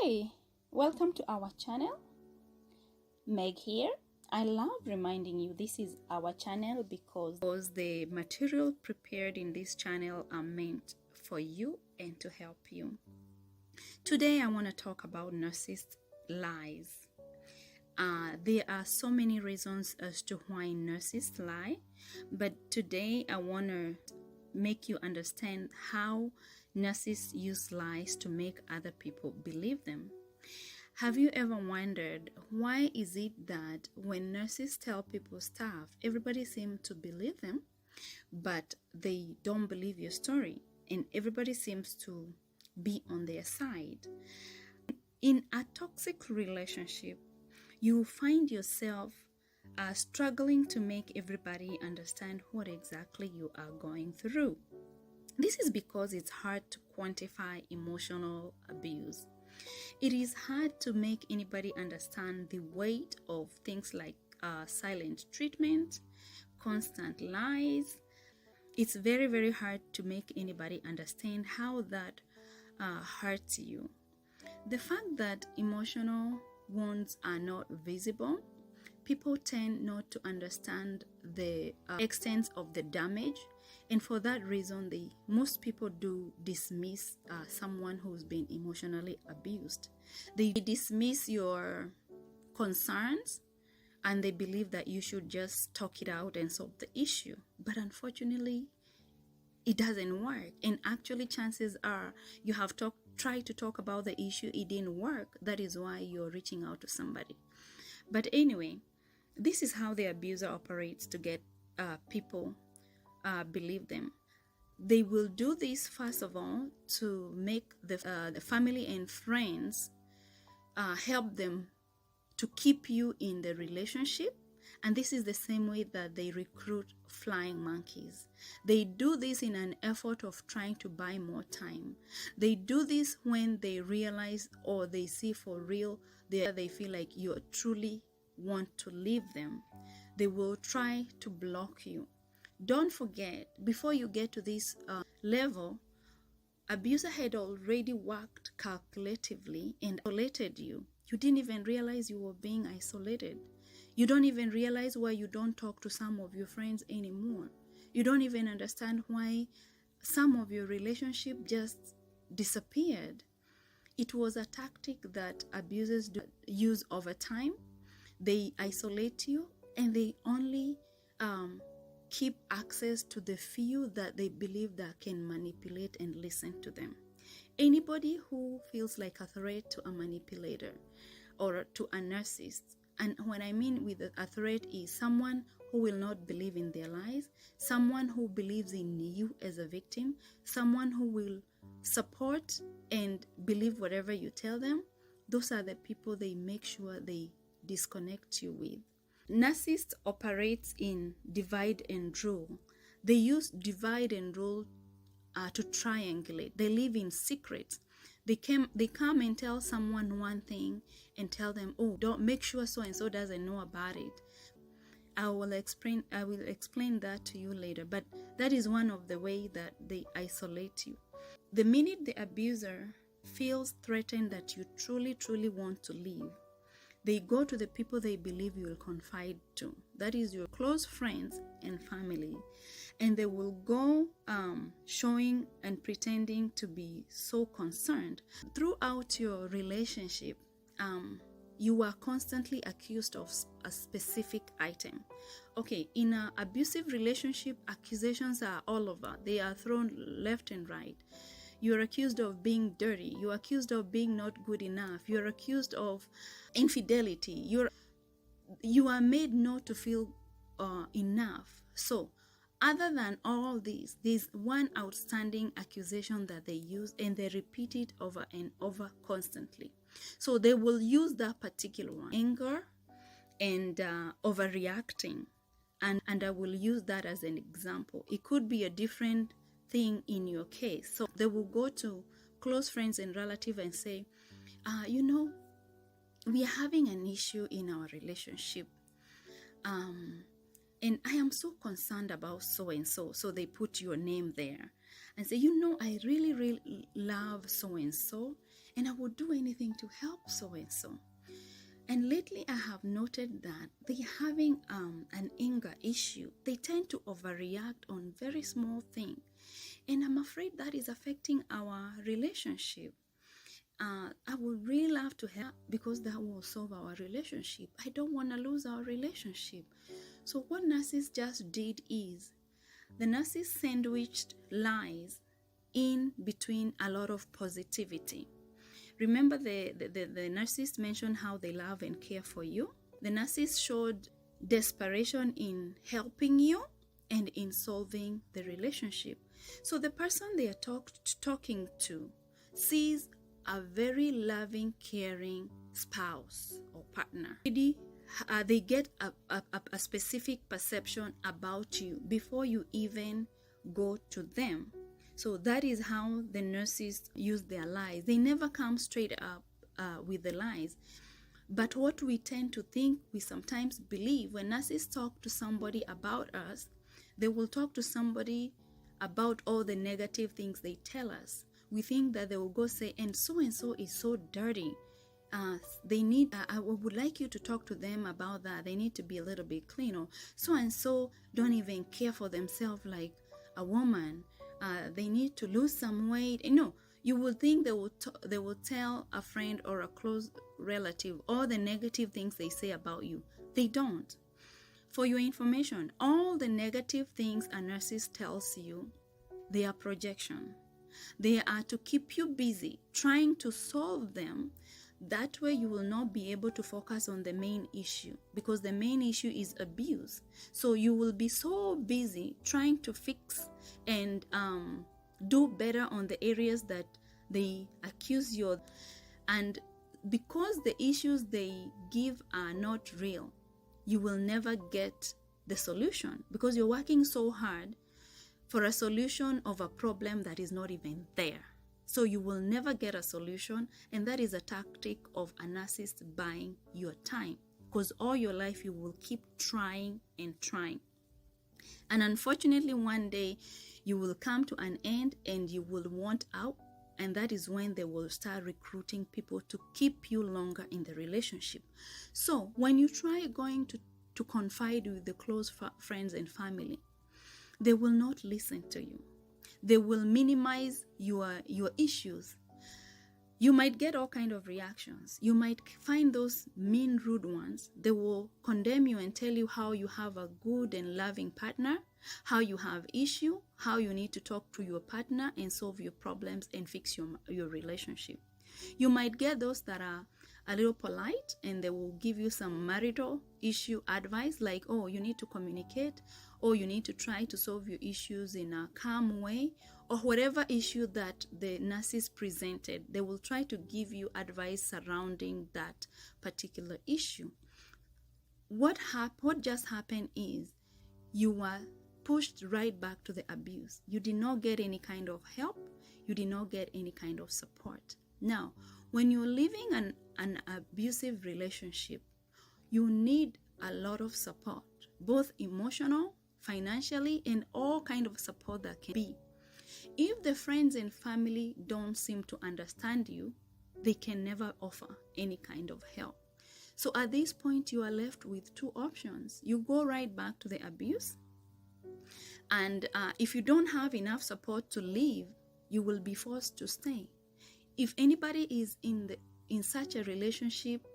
Hi, welcome to our channel. Meg here. I love reminding you this is our channel because the material prepared in this channel are meant for you and to help you. Today I want to talk about narcissist lies. There are so many reasons as to why narcissists lie, but today I want to make you understand how narcissists use lies to make other people believe them. Have you ever wondered why is it that when narcissists tell people stuff, everybody seems to believe them, but they don't believe your story, and everybody seems to be on their side? In a toxic relationship, you find yourself struggling to make everybody understand what exactly you are going through. This is because it's hard to quantify emotional abuse. It is hard to make anybody understand the weight of things like silent treatment, constant lies. It's very, very hard to make anybody understand how that hurts you. The fact that emotional wounds are not visible, people tend not to understand the extent of the damage, and for that reason most people do dismiss someone who's been emotionally abused. They dismiss your concerns and they believe that you should just talk it out and solve the issue, but unfortunately it doesn't work. And actually chances are you have tried to talk about the issue, it didn't work. That is why you're reaching out to somebody. But anyway, this is how the abuser operates to get people believe them. They will do this first of all to make the family and friends help them to keep you in the relationship. And this is the same way that they recruit flying monkeys. They do this in an effort of trying to buy more time. They do this when they realize or they see for real they feel like you truly want to leave them. They will try to block you. Don't forget, before you get to this level, abuser had already worked calculatively and isolated you. You didn't even realize you were being isolated. You don't even realize why you don't talk to some of your friends anymore. You don't even understand why some of your relationship just disappeared. It was a tactic that abusers use over time. They isolate you and they only keep access to the few that they believe that can manipulate and listen to them. Anybody who feels like a threat to a manipulator or to a narcissist, and when I mean with a threat is someone who will not believe in their lies, someone who believes in you as a victim, someone who will support and believe whatever you tell them, those are the people they make sure they disconnect you with. Narcissists operates in divide and rule. They use divide and rule to triangulate. They live in secrets. They come and tell someone one thing and tell them, oh, don't make sure so and so doesn't know about it. I will explain that to you later, but that is one of the way that they isolate you. The minute the abuser feels threatened that you truly want to leave, they go to the people they believe you will confide to. That is your close friends and family. And they will go showing and pretending to be so concerned. Throughout your relationship, you are constantly accused of a specific item. Okay, in an abusive relationship, accusations are all over. They are thrown left and right. You're accused of being dirty. You're accused of being not good enough. You're accused of infidelity. You are made not to feel enough. So, other than all these, there's one outstanding accusation that they use, and they repeat it over and over constantly. So they will use that particular one, anger and overreacting, and I will use that as an example. It could be a different thing in your case. So they will go to close friends and relatives and say, we are having an issue in our relationship, and I am so concerned about so and so. So they put your name there. and say, you know, I really, really love so-and-so, and I would do anything to help so-and-so. And lately I have noted that they're having an anger issue. They tend to overreact on very small things. And I'm afraid that is affecting our relationship. I would really love to help because that will solve our relationship. I don't want to lose our relationship. So what narcissist just did is, the narcissist sandwiched lies in between a lot of positivity. Remember the narcissist mentioned how they love and care for you. The narcissist showed desperation in helping you and in solving the relationship. So the person they are talking to sees a very loving, caring spouse or partner. They get a specific perception about you before you even go to them. So that is how the narcissists use their lies. They never come straight up with the lies. But what we tend to think, we sometimes believe, when narcissists talk to somebody about us, they will talk to somebody about all the negative things they tell us. We think that they will go say, and so is so dirty. I would like you to talk to them about that. They need to be a little bit clean. Or so don't even care for themselves like a woman. They need to lose some weight. No, you will think they will tell a friend or a close relative all the negative things they say about you. They don't. For your information, all the negative things a narcissist tells you, they are projection. They are to keep you busy trying to solve them. That way you will not be able to focus on the main issue, because the main issue is abuse. So you will be so busy trying to fix and do better on the areas that they accuse you of. And because the issues they give are not real, you will never get the solution, because you're working so hard for a solution of a problem that is not even there. So you will never get a solution, and that is a tactic of a narcissist buying your time, because all your life you will keep trying and trying. And unfortunately, one day you will come to an end and you will want out, and that is when they will start recruiting people to keep you longer in the relationship. So when you try going to confide with the close friends and family, they will not listen to you. They will minimize your issues. You might get all kinds of reactions. You might find those mean, rude ones. They will condemn you and tell you how you have a good and loving partner, how you have issue, how you need to talk to your partner and solve your problems and fix your relationship. You might get those that are a little polite, and they will give you some marital issue advice, like, oh, you need to communicate, or you need to try to solve your issues in a calm way, or whatever issue that the narcissist presented, they will try to give you advice surrounding that particular issue. What just happened is you were pushed right back to the abuse. You did not get any kind of help. You did not get any kind of support. Now, when you're living an abusive relationship, you need a lot of support, both emotional, financially, and all kind of support that can be. If the friends and family don't seem to understand you, they can never offer any kind of help. So at this point, you are left with two options. You go right back to the abuse, and if you don't have enough support to leave, you will be forced to stay. If anybody is in such a relationship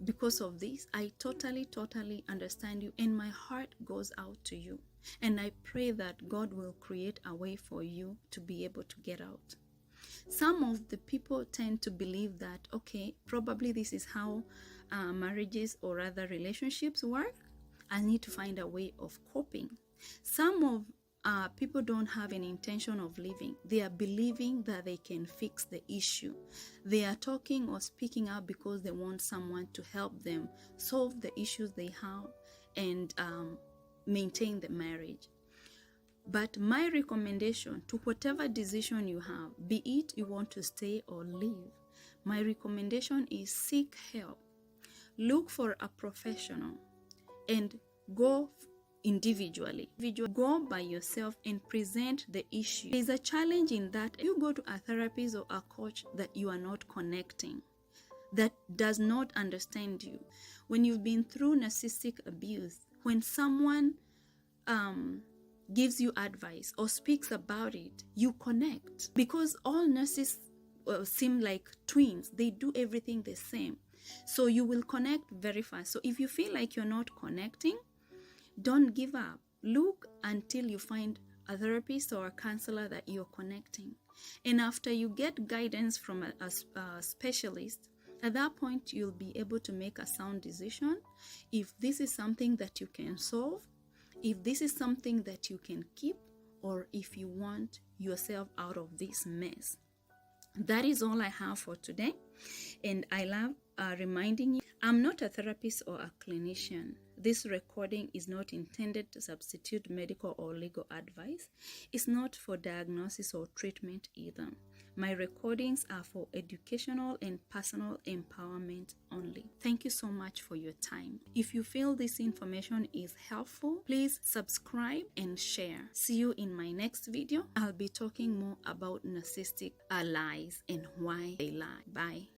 because of this, I totally understand you, and my heart goes out to you. And I pray that God will create a way for you to be able to get out. Some of the people tend to believe that, okay, probably this is how marriages or other relationships work. I need to find a way of coping. Some of people don't have an intention of leaving. They are believing that they can fix the issue. They are talking or speaking out because they want someone to help them solve the issues they have and maintain the marriage. But my recommendation to whatever decision you have, be it you want to stay or leave, my recommendation is seek help. Look for a professional and go individually. Go by yourself and present the issue. There's a challenge in that you go to a therapist or a coach that you are not connecting, that does not understand you. When you've been through narcissistic abuse, when someone gives you advice or speaks about it, you connect. Because all narcissists seem like twins. They do everything the same. So you will connect very fast. So if you feel like you're not connecting, don't give up. Look until you find a therapist or a counselor that you're connecting. And after you get guidance from a specialist, at that point, you'll be able to make a sound decision if this is something that you can solve, if this is something that you can keep, or if you want yourself out of this mess. That is all I have for today. And I love reminding you, I'm not a therapist or a clinician. This recording is not intended to substitute medical or legal advice. It's not for diagnosis or treatment either. My recordings are for educational and personal empowerment only. Thank you so much for your time. If you feel this information is helpful, please subscribe and share. See you in my next video. I'll be talking more about narcissistic lies and why they lie. Bye.